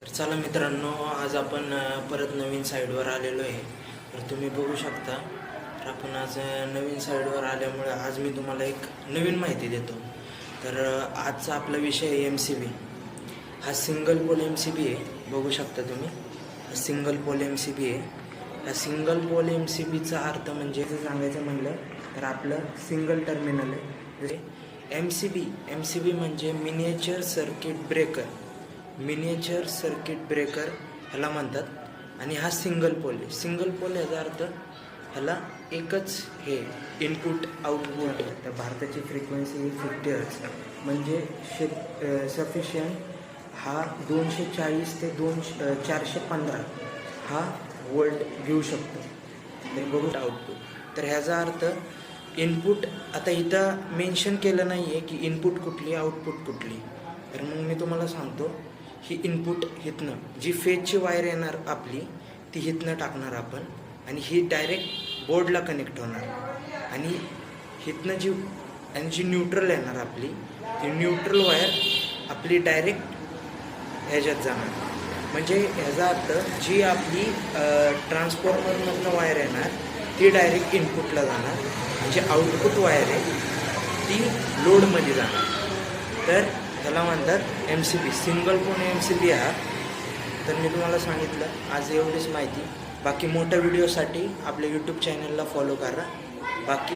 तर चला मित्रांनो, आज आपण परत नवीन साईडवर आलेलो आहे. तर तुम्ही बघू शकता. तर आपण आज नवीन साईडवर आल्यामुळे आज मी तुम्हाला एक नवीन माहिती देतो. तर आजचा आपला विषय आहे MCB. हा सिंगल पोल MCB आहे. बघू शकता तुम्ही, हा सिंगल पोल MCB आहे. हा सिंगल पोल MCBचा अर्थ म्हणजे जर सांगायचं म्हणलं तर आपलं सिंगल टर्मिनल आहे. जसे MCB म्हणजे miniature circuit breaker. Miniature circuit breaker ह्याला म्हणतात. आणि हा सिंगल पोल आहे. सिंगल पोल याचा अर्थ ह्याला एकच हे इनपुट आउटपुट. तर भारताची फ्रिक्वेन्सी ही 50 हर्ट्ज म्हणजे सफिशियंट हा 240 ते 415 हा वोल्ट घेऊ शकतो. ते बघू आउटपुट. तर ह्याचा अर्थ इनपुट आता इथं मेन्शन केलं नाही आहे की इनपुट कुठली आउटपुट कुठली. तर मग मी तुम्हाला सांगतो, ही इनपुट हितनं जी फेजची वायर येणार आपली ती हितनं टाकणार आपण आणि ही डायरेक्ट बोर्डला कनेक्ट होणार. आणि हितनं जी न्यूट्रल येणार आपली ती न्यूट्रल वायर आपली डायरेक्ट ह्याच्यात जाणार. म्हणजे ह्याचा अर्थ जी आपली ट्रान्सफॉर्मरमधनं वायर येणार ती डायरेक्ट इनपुटला जाणार. जी आउटपुट वायर आहे ती लोडमध्ये जाणार. तर ह्याला म्हणतात MCB, सिंगल पोल MCB हा. तर मी तुम्हाला सांगितलं आज एवढीच माहिती. बाकी मोठ्या व्हिडिओसाठी आपल्या यूट्यूब चॅनलला फॉलो करा. बाकी